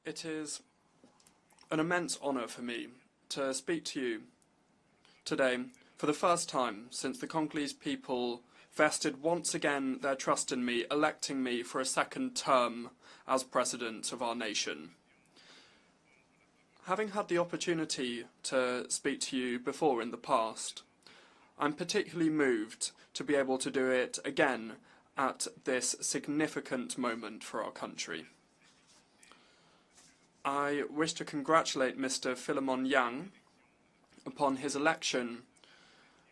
It is an immense honour for me to speak to you today for the first time since the Congolese people vested once again their trust in me, electing me for a second term as president of our nation. Having had the opportunity to speak to you before in the past, I'm particularly moved to be able to do it again at this significant moment for our country. I wish to congratulate Mr. Philemon Yang upon his election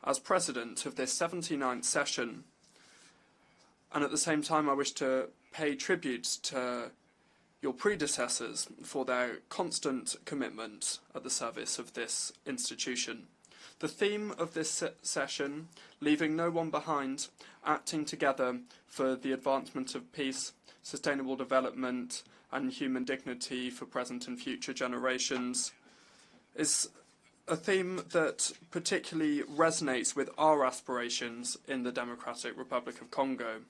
as president of this 79th session, and at the same time I wish to pay tribute to your predecessors for their constant commitment at the service of this institution. The theme of this session, leaving no one behind, acting together for the advancement of peace, sustainable development and human dignity for present and future generations, is a theme that particularly resonates with our aspirations in the Democratic Republic of Congo.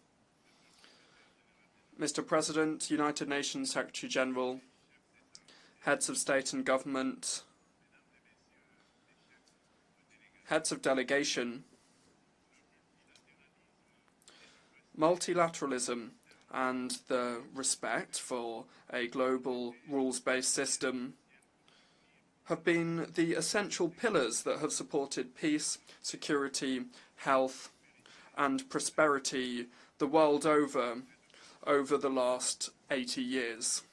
Mr. President, United Nations Secretary General, heads of state and government, heads of delegation, multilateralism and the respect for a global rules-based system have been the essential pillars that have supported peace, security, health and prosperity the world over the last 80 years.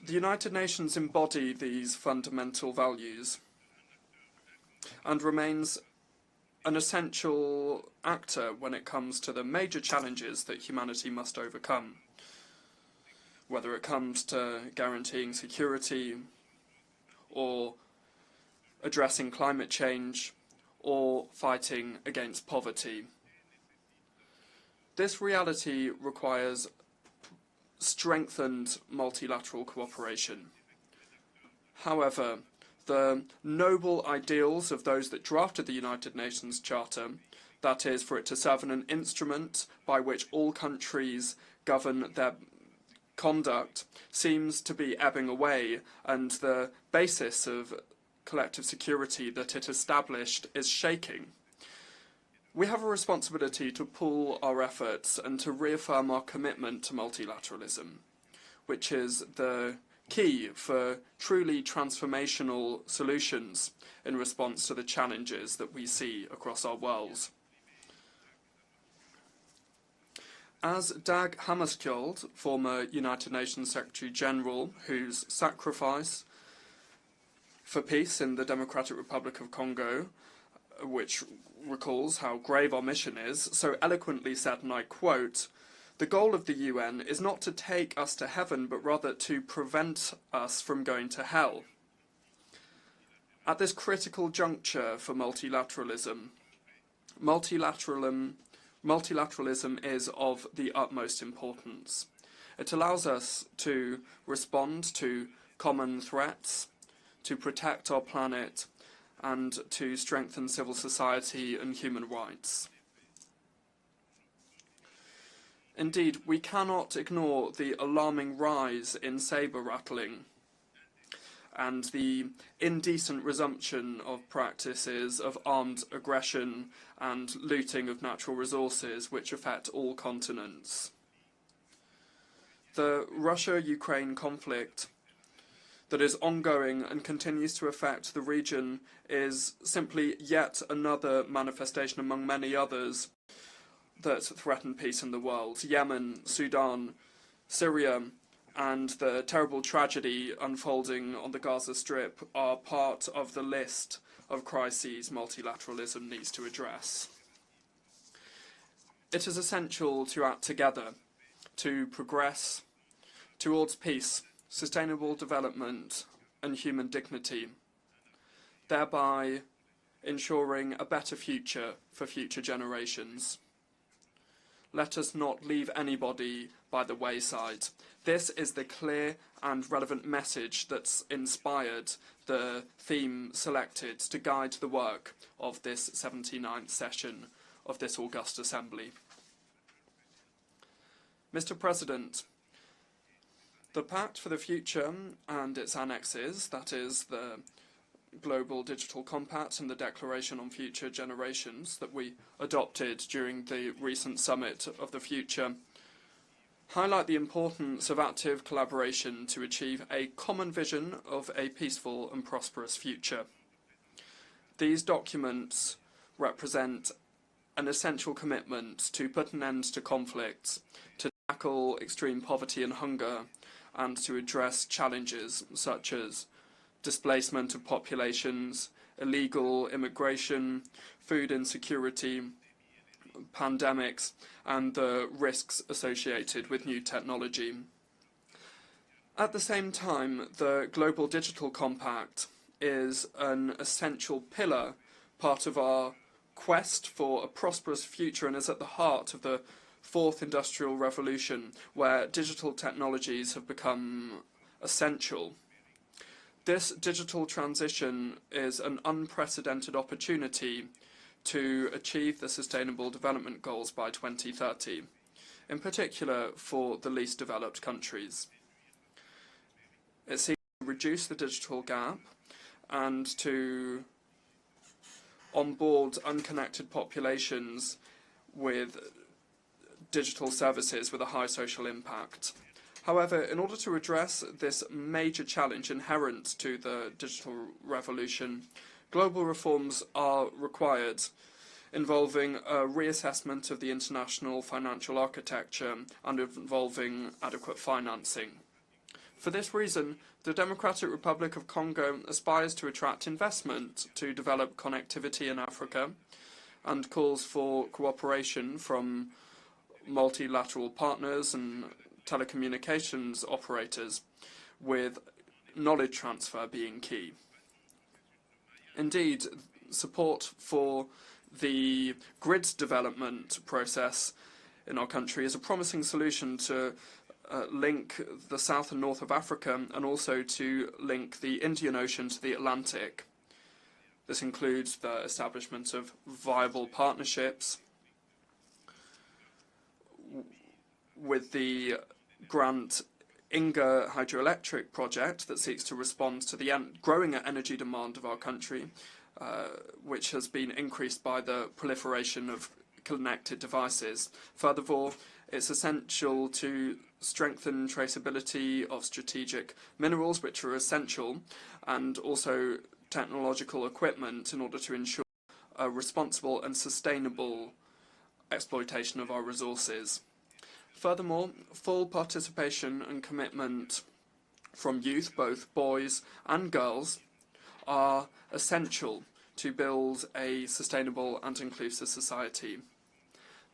The United Nations embody these fundamental values and remains an essential actor when it comes to the major challenges that humanity must overcome, whether it comes to guaranteeing security or addressing climate change or fighting against poverty. This reality requires strengthened multilateral cooperation. However, the noble ideals of those that drafted the United Nations Charter, that is, for it to serve as an instrument by which all countries govern their conduct, seems to be ebbing away, and the basis of collective security that it established is shaking. We have a responsibility to pool our efforts and to reaffirm our commitment to multilateralism, which is the key for truly transformational solutions in response to the challenges that we see across our world. As Dag Hammarskjöld, former United Nations Secretary General, whose sacrifice for peace in the Democratic Republic of Congo, which recalls how grave our mission is, so eloquently said, and I quote, "The goal of the UN is not to take us to heaven, but rather to prevent us from going to hell." At this critical juncture for multilateralism, multilateralism is of the utmost importance. It allows us to respond to common threats, to protect our planet, and to strengthen civil society and human rights. Indeed, we cannot ignore the alarming rise in saber rattling and the indecent resumption of practices of armed aggression and looting of natural resources which affect all continents. The Russia-Ukraine conflict that is ongoing and continues to affect the region is simply yet another manifestation among many others that threaten peace in the world. Yemen, Sudan, Syria, and the terrible tragedy unfolding on the Gaza Strip are part of the list of crises multilateralism needs to address. It is essential to act together to progress towards peace, sustainable development, and human dignity, thereby ensuring a better future for future generations. Let us not leave anybody by the wayside. This is the clear and relevant message that's inspired the theme selected to guide the work of this 79th session of this august assembly. Mr. President, The Pact for the Future and its annexes, that is the Global Digital Compact and the Declaration on Future Generations that we adopted during the recent Summit of the Future, highlight the importance of active collaboration to achieve a common vision of a peaceful and prosperous future. These documents represent an essential commitment to put an end to conflicts, to tackle extreme poverty and hunger, and to address challenges such as displacement of populations, illegal immigration, food insecurity, pandemics, and the risks associated with new technology. At the same time, the Global Digital Compact is an essential pillar, part of our quest for a prosperous future, and is at the heart of the fourth industrial revolution, where digital technologies have become essential. This digital transition is an unprecedented opportunity to achieve the Sustainable Development Goals by 2030, in particular for the least developed countries. It seeks to reduce the digital gap and to onboard unconnected populations with digital services with a high social impact. However, in order to address this major challenge inherent to the digital revolution, global reforms are required, involving a reassessment of the international financial architecture and involving adequate financing. For this reason, the Democratic Republic of Congo aspires to attract investment to develop connectivity in Africa and calls for cooperation from multilateral partners and telecommunications operators, with knowledge transfer being key. Indeed, support for the grid development process in our country is a promising solution to link the south and north of Africa, and also to link the Indian Ocean to the Atlantic. This includes the establishment of viable partnerships with the Grant UNGA hydroelectric project that seeks to respond to the growing energy demand of our country, which has been increased by the proliferation of connected devices. Furthermore, it's essential to strengthen traceability of strategic minerals, which are essential, and also technological equipment in order to ensure a responsible and sustainable exploitation of our resources. Furthermore, full participation and commitment from youth, both boys and girls, are essential to build a sustainable and inclusive society.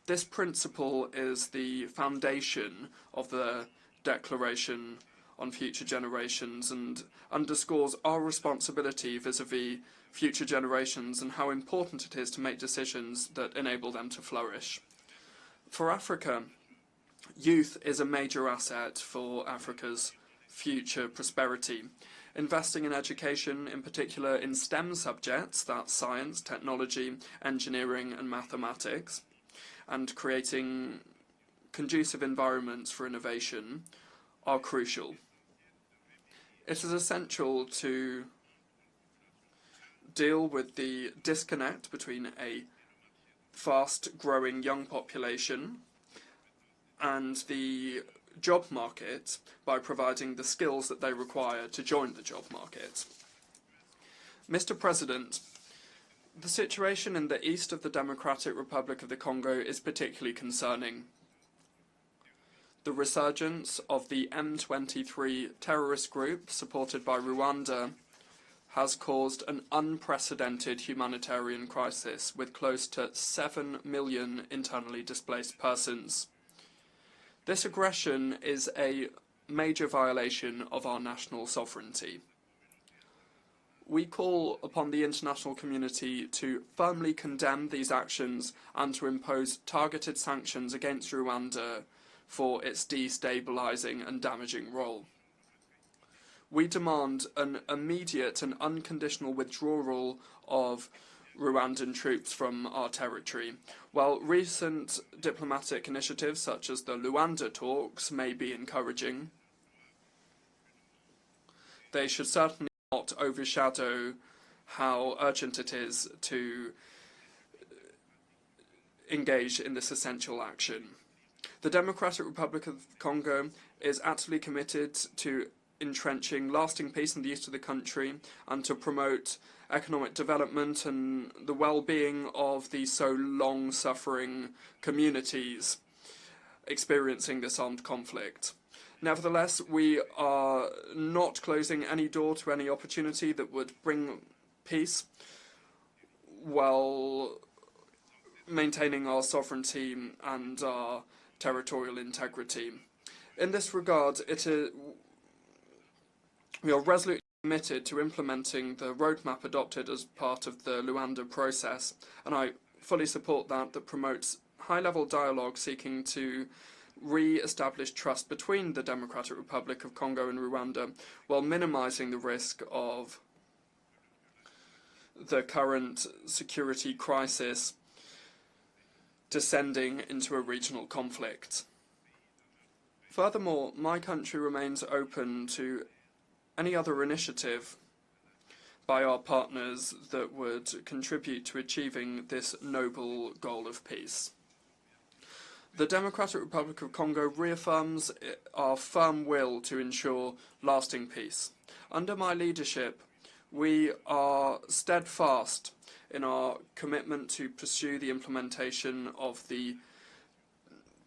This principle is the foundation of the Declaration on Future Generations and underscores our responsibility vis-à-vis future generations and how important it is to make decisions that enable them to flourish. For Africa, youth is a major asset for Africa's future prosperity. Investing in education, in particular in STEM subjects, that's science, technology, engineering and mathematics, and creating conducive environments for innovation are crucial. It is essential to deal with the disconnect between a fast-growing young population and the job market by providing the skills that they require to join the job market. Mr. President, the situation in the east of the Democratic Republic of the Congo is particularly concerning. The resurgence of the M23 terrorist group, supported by Rwanda, has caused an unprecedented humanitarian crisis with close to 7 million internally displaced persons. This aggression is a major violation of our national sovereignty. We call upon the international community to firmly condemn these actions and to impose targeted sanctions against Rwanda for its destabilising and damaging role. We demand an immediate and unconditional withdrawal of Rwandan troops from our territory. While recent diplomatic initiatives such as the Luanda talks may be encouraging, they should certainly not overshadow how urgent it is to engage in this essential action. The Democratic Republic of Congo is actively committed to entrenching lasting peace in the east of the country and to promote economic development and the well-being of the so long-suffering communities experiencing this armed conflict. Nevertheless, we are not closing any door to any opportunity that would bring peace while maintaining our sovereignty and our territorial integrity. In this regard, we are resolutely committed to implementing the roadmap adopted as part of the Luanda process, and I fully support that promotes high-level dialogue seeking to re-establish trust between the Democratic Republic of Congo and Rwanda, while minimizing the risk of the current security crisis descending into a regional conflict. Furthermore, my country remains open to any other initiative by our partners that would contribute to achieving this noble goal of peace. The Democratic Republic of Congo reaffirms our firm will to ensure lasting peace. Under my leadership, we are steadfast in our commitment to pursue the implementation of the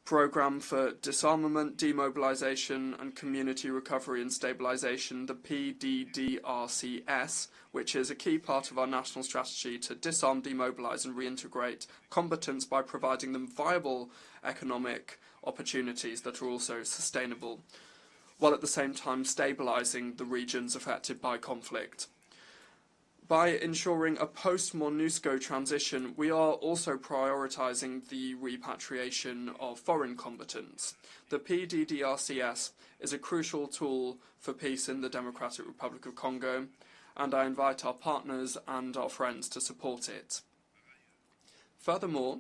Programme for Disarmament, Demobilization and Community Recovery and Stabilization, the PDDRCS, which is a key part of our national strategy to disarm, demobilize and reintegrate combatants by providing them viable economic opportunities that are also sustainable, while at the same time stabilizing the regions affected by conflict. By ensuring a post-MONUSCO transition, we are also prioritising the repatriation of foreign combatants. The PDDRCS is a crucial tool for peace in the Democratic Republic of Congo, and I invite our partners and our friends to support it. Furthermore,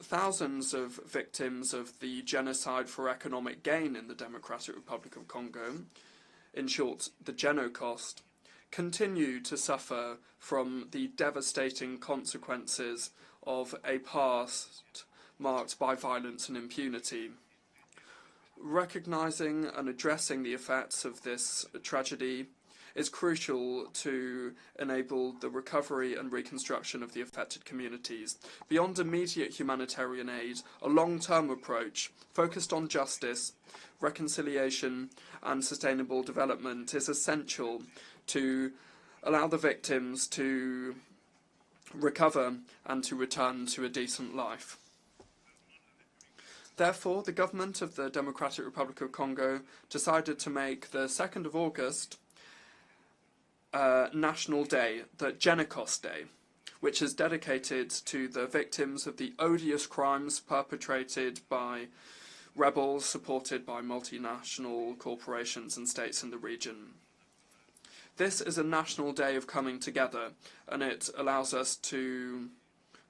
thousands of victims of the genocide for economic gain in the Democratic Republic of Congo, in short, the Genocost, continue to suffer from the devastating consequences of a past marked by violence and impunity. Recognising and addressing the effects of this tragedy is crucial to enable the recovery and reconstruction of the affected communities. Beyond immediate humanitarian aid, a long-term approach focused on justice, reconciliation and sustainable development is essential to allow the victims to recover and to return to a decent life. Therefore, the government of the Democratic Republic of Congo decided to make the 2nd of August National Day, the Genocost Day, which is dedicated to the victims of the odious crimes perpetrated by rebels supported by multinational corporations and states in the region. This is a national day of coming together, and it allows us to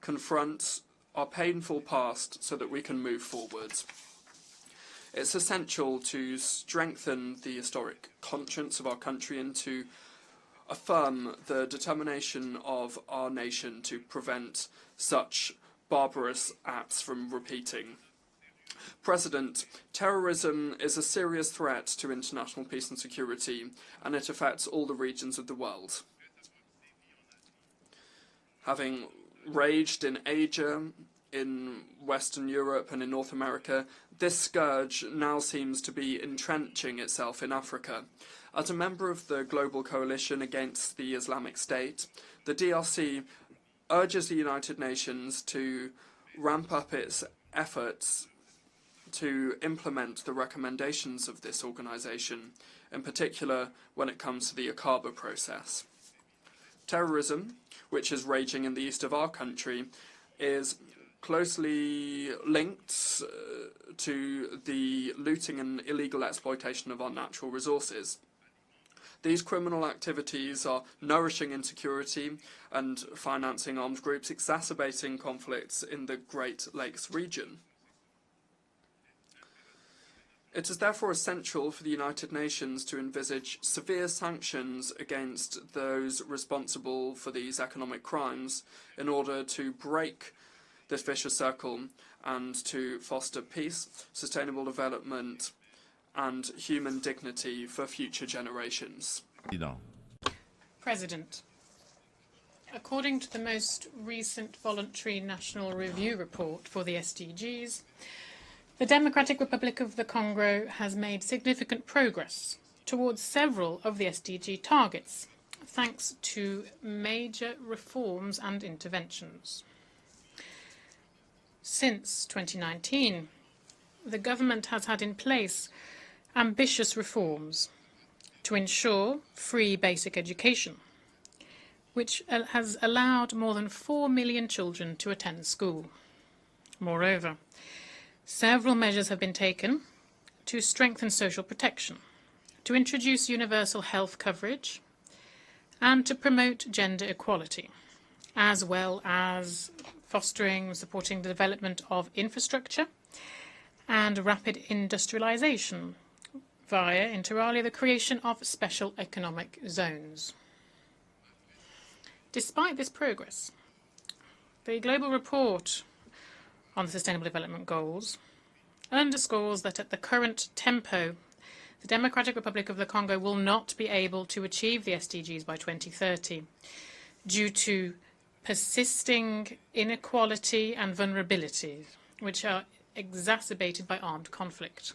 confront our painful past so that we can move forward. It's essential to strengthen the historic conscience of our country and to affirm the determination of our nation to prevent such barbarous acts from repeating. President, terrorism is a serious threat to international peace and security, and it affects all the regions of the world. Having raged in Asia, in Western Europe and in North America, this scourge now seems to be entrenching itself in Africa. As a member of the Global Coalition Against the Islamic State, the DRC urges the United Nations to ramp up its efforts to implement the recommendations of this organisation, in particular when it comes to the Akaba process. Terrorism, which is raging in the east of our country, is closely linked to the looting and illegal exploitation of our natural resources. These criminal activities are nourishing insecurity and financing armed groups, exacerbating conflicts in the Great Lakes region. It is therefore essential for the United Nations to envisage severe sanctions against those responsible for these economic crimes in order to break this vicious circle and to foster peace, sustainable development, and human dignity for future generations. President, according to the most recent voluntary national review report for the SDGs, the Democratic Republic of the Congo has made significant progress towards several of the SDG targets, thanks to major reforms and interventions. Since 2019, the government has had in place ambitious reforms to ensure free basic education, which has allowed more than 4 million children to attend school. Moreover, several measures have been taken to strengthen social protection, to introduce universal health coverage, and to promote gender equality, as well as fostering and supporting the development of infrastructure and rapid industrialization via, inter alia, the creation of special economic zones. Despite this progress, the Global Report on the Sustainable Development Goals underscores that at the current tempo, the Democratic Republic of the Congo will not be able to achieve the SDGs by 2030 due to persisting inequality and vulnerability, which are exacerbated by armed conflict.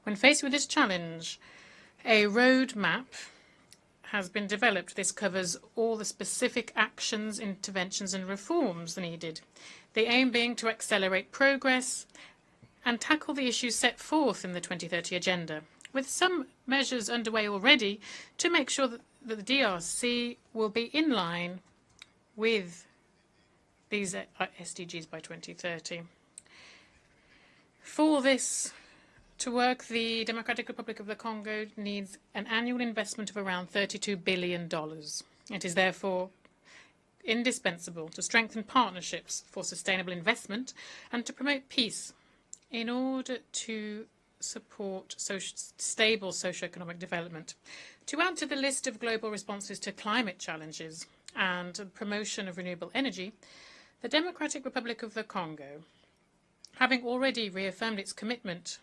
When faced with this challenge, a roadmap has been developed. This covers all the specific actions, interventions and reforms needed, the aim being to accelerate progress and tackle the issues set forth in the 2030 agenda, with some measures underway already to make sure that the DRC will be in line with these SDGs by 2030. For this to work, the Democratic Republic of the Congo needs an annual investment of around $32 billion. It is therefore indispensable to strengthen partnerships for sustainable investment and to promote peace in order to support stable socio-economic development. To add to the list of global responses to climate challenges and promotion of renewable energy, the Democratic Republic of the Congo, having already reaffirmed its commitment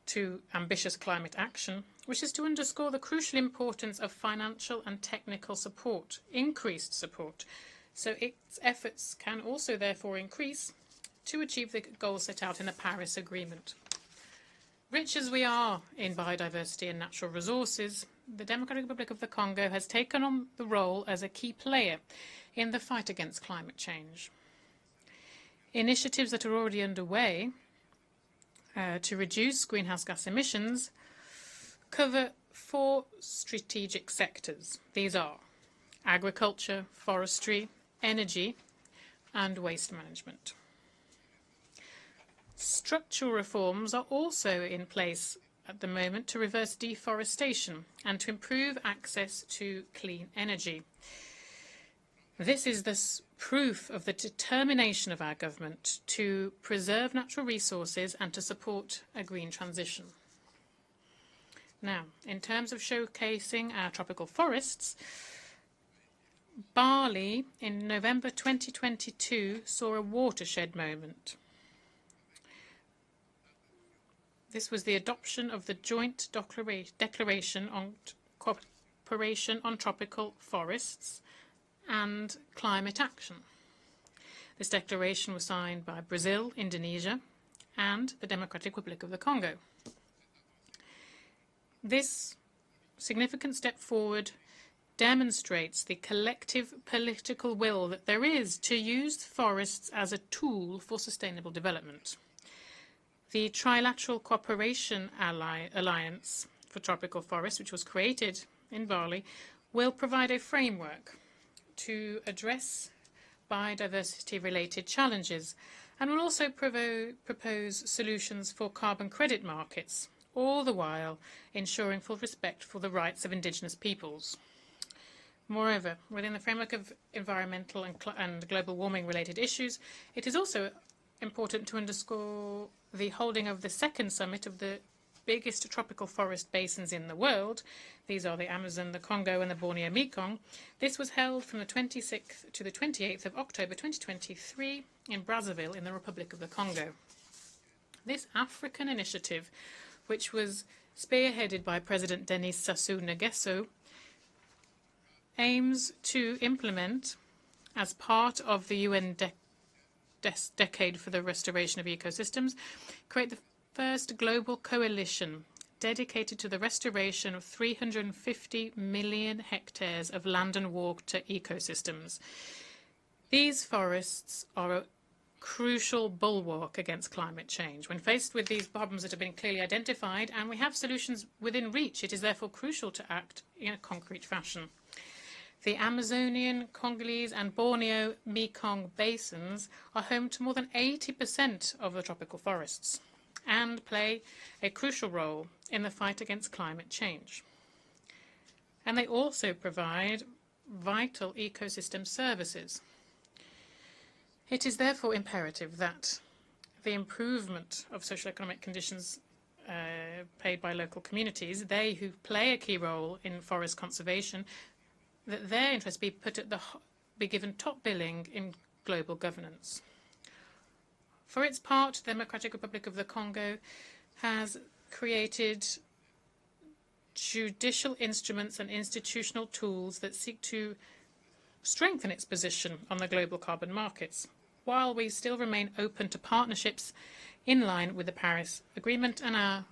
to ambitious climate action, wishes to underscore the crucial importance of financial and technical support, increased support, so its efforts can also therefore increase to achieve the goals set out in the Paris Agreement. Rich as we are in biodiversity and natural resources, the Democratic Republic of the Congo has taken on the role as a key player in the fight against climate change. Initiatives that are already underway to reduce greenhouse gas emissions cover 4 strategic sectors. These are agriculture, forestry, energy, and waste management. Structural reforms are also in place at the moment to reverse deforestation and to improve access to clean energy. This is the proof of the determination of our government to preserve natural resources and to support a green transition. Now, in terms of showcasing our tropical forests, Bali in November 2022 saw a watershed moment. This was the adoption of the Joint Declaration on Cooperation on Tropical Forests and Climate Action. This declaration was signed by Brazil, Indonesia, and the Democratic Republic of the Congo. This significant step forward demonstrates the collective political will that there is to use forests as a tool for sustainable development. The Trilateral Cooperation Alliance for Tropical Forests, which was created in Bali, will provide a framework to address biodiversity-related challenges and will also propose solutions for carbon credit markets, all the while ensuring full respect for the rights of indigenous peoples. Moreover, within the framework of environmental and global warming-related issues, it is also important to underscore the holding of the second summit of the biggest tropical forest basins in the world. These are the Amazon, the Congo, and the Borneo Mekong. This was held from the 26th to the 28th of October 2023 in Brazzaville in the Republic of the Congo. This African initiative, which was spearheaded by President Denis Sassou Nguesso, aims to implement, as part of the UN Decade for the Restoration of Ecosystems, create the first global coalition dedicated to the restoration of 350 million hectares of land and water ecosystems. These forests are a crucial bulwark against climate change. When faced with these problems that have been clearly identified, and we have solutions within reach, it is therefore crucial to act in a concrete fashion. The Amazonian, Congolese, and Borneo Mekong basins are home to more than 80% of the tropical forests and play a crucial role in the fight against climate change. And they also provide vital ecosystem services. It is therefore imperative that the improvement of social-economic conditions paid by local communities, they who play a key role in forest conservation, that their interests be given top billing in global governance. For its part, the Democratic Republic of the Congo has created judicial instruments and institutional tools that seek to strengthen its position on the global carbon markets, while we still remain open to partnerships in line with the Paris Agreement and our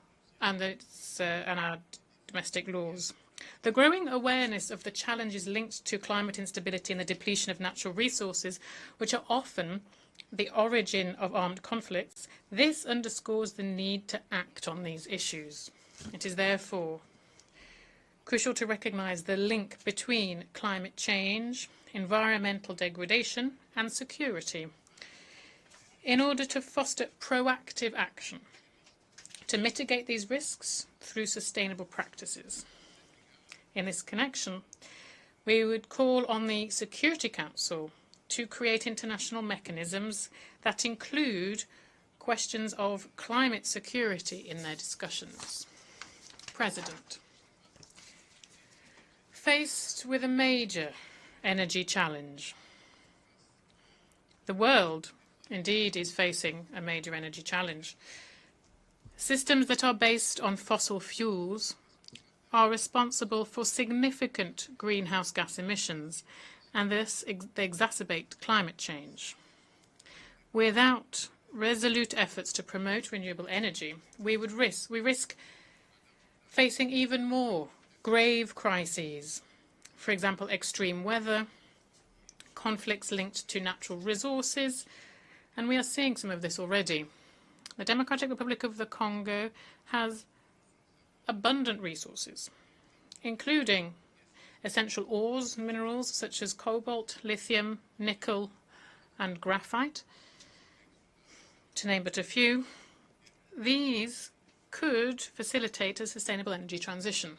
domestic laws. The growing awareness of the challenges linked to climate instability and the depletion of natural resources, which are often the origin of armed conflicts, this underscores the need to act on these issues. It is therefore crucial to recognise the link between climate change, environmental degradation, and security in order to foster proactive action to mitigate these risks through sustainable practices. In this connection, we would call on the Security Council to create international mechanisms that include questions of climate security in their discussions. President, faced with a major energy challenge, the world indeed is facing a major energy challenge. Systems that are based on fossil fuels are responsible for significant greenhouse gas emissions, and thus they exacerbate climate change. Without resolute efforts to promote renewable energy, we risk facing even more grave crises. For example, extreme weather, conflicts linked to natural resources, and we are seeing some of this already. The Democratic Republic of the Congo has abundant resources, including essential ores and minerals such as cobalt, lithium, nickel, and graphite, to name but a few. These could facilitate a sustainable energy transition.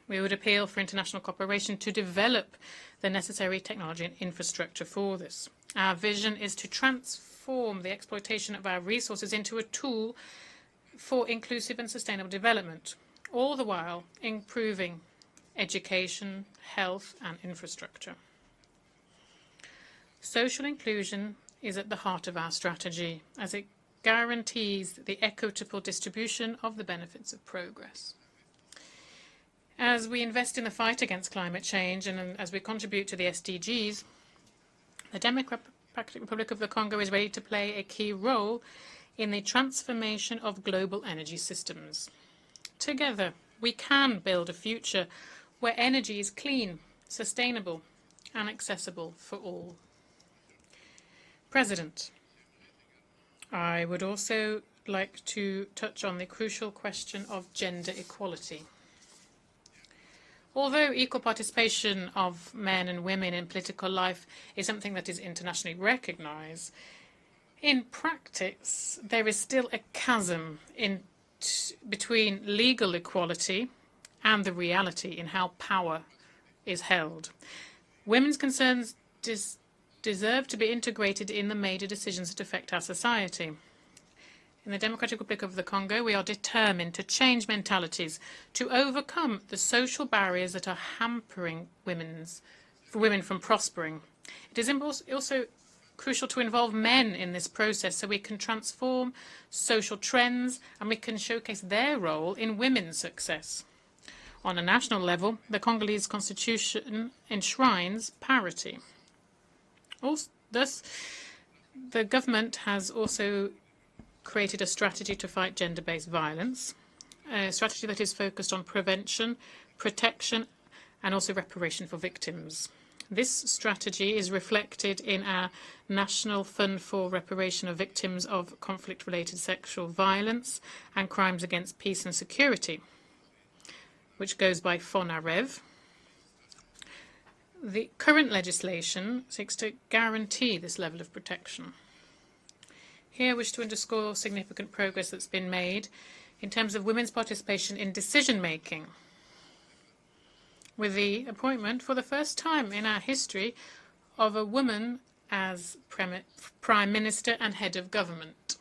We would appeal for international cooperation to develop the necessary technology and infrastructure for this. Our vision is to transform the exploitation of our resources into a tool for inclusive and sustainable development, all the while improving education, health, and infrastructure. Social inclusion is at the heart of our strategy, as it guarantees the equitable distribution of the benefits of progress. As we invest in the fight against climate change and as we contribute to the SDGs, the Democratic Republic of the Congo is ready to play a key role in the transformation of global energy systems. Together, we can build a future where energy is clean, sustainable, and accessible for all. President, I would also like to touch on the crucial question of gender equality. Although equal participation of men and women in political life is something that is internationally recognized, in practice there is still a chasm between legal equality and the reality in how power is held. Women's concerns deserve to be integrated in the major decisions that affect our society. In the Democratic Republic of the Congo, we are determined to change mentalities, to overcome the social barriers that are hampering women from prospering. It is also crucial to involve men in this process so we can transform social trends and we can showcase their role in women's success. On a national level, the Congolese constitution enshrines parity. Thus, the government has also created a strategy to fight gender-based violence, a strategy that is focused on prevention, protection, and also reparation for victims. This strategy is reflected in our National Fund for Reparation of Victims of Conflict-Related Sexual Violence and Crimes Against Peace and Security, which goes by FONAREV. The current legislation seeks to guarantee this level of protection. Here I wish to underscore significant progress that's been made in terms of women's participation in decision-making, with the appointment for the first time in our history of a woman as Prime Minister and Head of Government.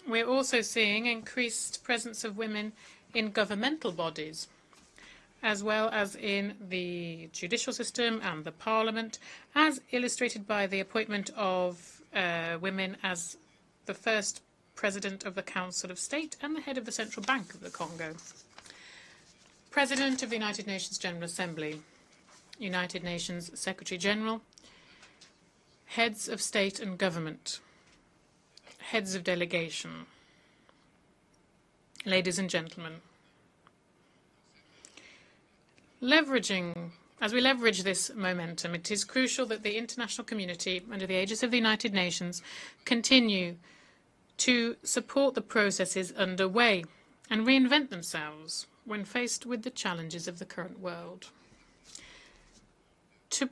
We're also seeing increased presence of women in governmental bodies, as well as in the judicial system and the parliament, as illustrated by the appointment of women as the first President of the Council of State and the head of the Central Bank of the Congo, President of the United Nations General Assembly, United Nations Secretary General, heads of state and government, heads of delegation. Ladies and gentlemen, as we leverage this momentum, it is crucial that the international community, under the aegis of the United Nations, continue to support the processes underway and reinvent themselves when faced with the challenges of the current world. To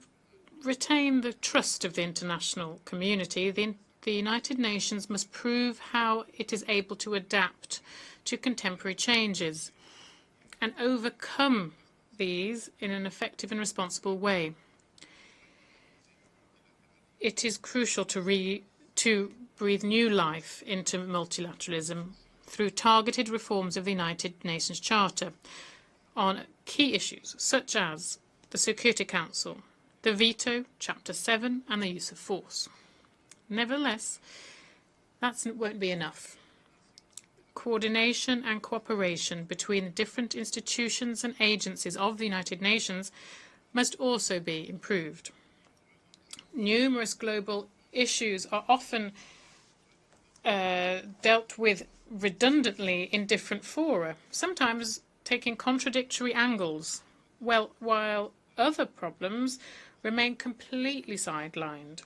retain the trust of the international community, the United Nations must prove how it is able to adapt to contemporary changes and overcome these in an effective and responsible way. It is crucial to breathe new life into multilateralism through targeted reforms of the United Nations Charter on key issues such as the Security Council, the veto, Chapter 7, and the use of force. Nevertheless, that won't be enough. Coordination and cooperation between the different institutions and agencies of the United Nations must also be improved. Numerous global issues are often dealt with redundantly in different fora, sometimes taking contradictory angles, while other problems remain completely sidelined.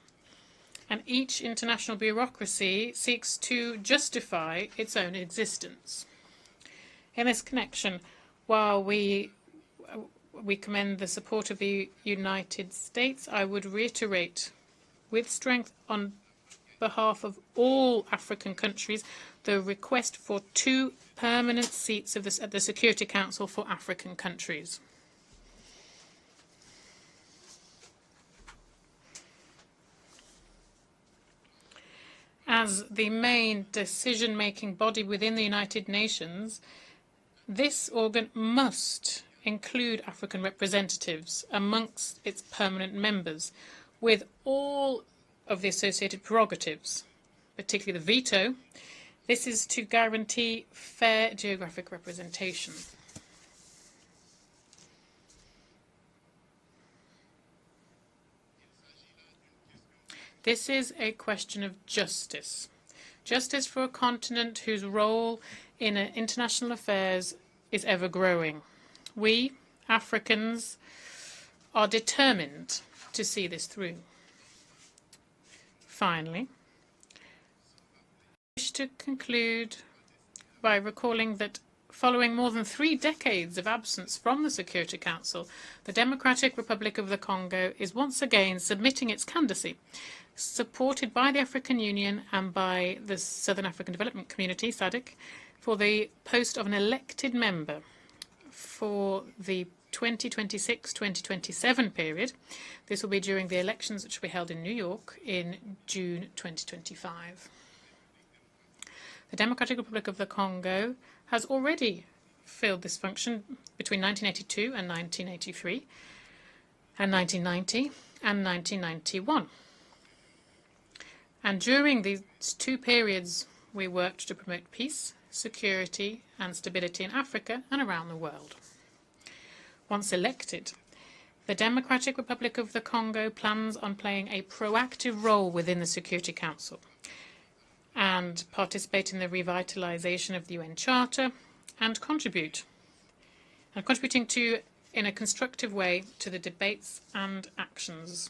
And each international bureaucracy seeks to justify its own existence. In this connection, while we commend the support of the United States, I would reiterate with strength on behalf of all African countries the request for 2 permanent seats at the Security Council for African countries. As the main decision-making body within the United Nations, this organ must include African representatives amongst its permanent members, with all of the associated prerogatives, particularly the veto. This is to guarantee fair geographic representation. This is a question of justice. Justice for a continent whose role in international affairs is ever growing. We, Africans, are determined to see this through. Finally, I wish to conclude by recalling that following more than 3 decades of absence from the Security Council, the Democratic Republic of the Congo is once again submitting its candidacy, supported by the African Union and by the Southern African Development Community, SADC, for the post of an elected member for the 2026-2027 period. This will be during the elections which will be held in New York in June 2025. The Democratic Republic of the Congo has already filled this function between 1982 and 1983, and 1990 and 1991. And during these two periods, we worked to promote peace, security and stability in Africa and around the world. Once elected, the Democratic Republic of the Congo plans on playing a proactive role within the Security Council and participate in the revitalization of the UN Charter and contributing to, in a constructive way, to the debates and actions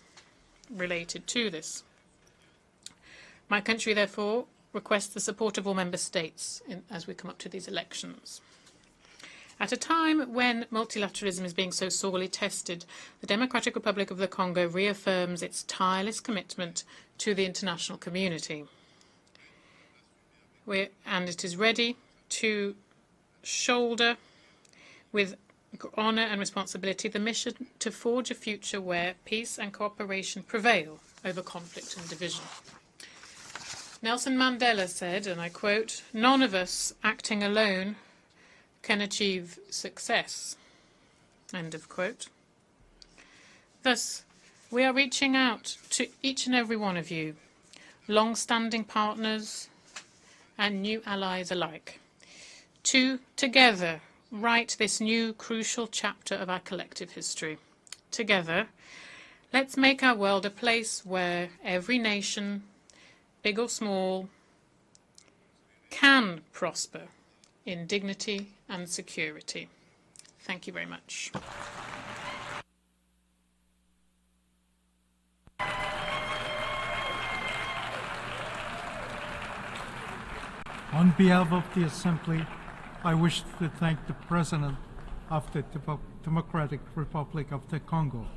related to this. My country, therefore, requests the support of all member states as we come up to these elections. At a time when multilateralism is being so sorely tested, the Democratic Republic of the Congo reaffirms its tireless commitment to the international community. And it is ready to shoulder with honour and responsibility the mission to forge a future where peace and cooperation prevail over conflict and division. Nelson Mandela said, and I quote, "None of us acting alone can achieve success." End of quote. Thus, we are reaching out to each and every one of you, long-standing partners and new allies alike, to together write this new crucial chapter of our collective history. Together, let's make our world a place where every nation, big or small, can prosper in dignity and security. Thank you very much. On behalf of the Assembly, I wish to thank the President of the Democratic Republic of the Congo,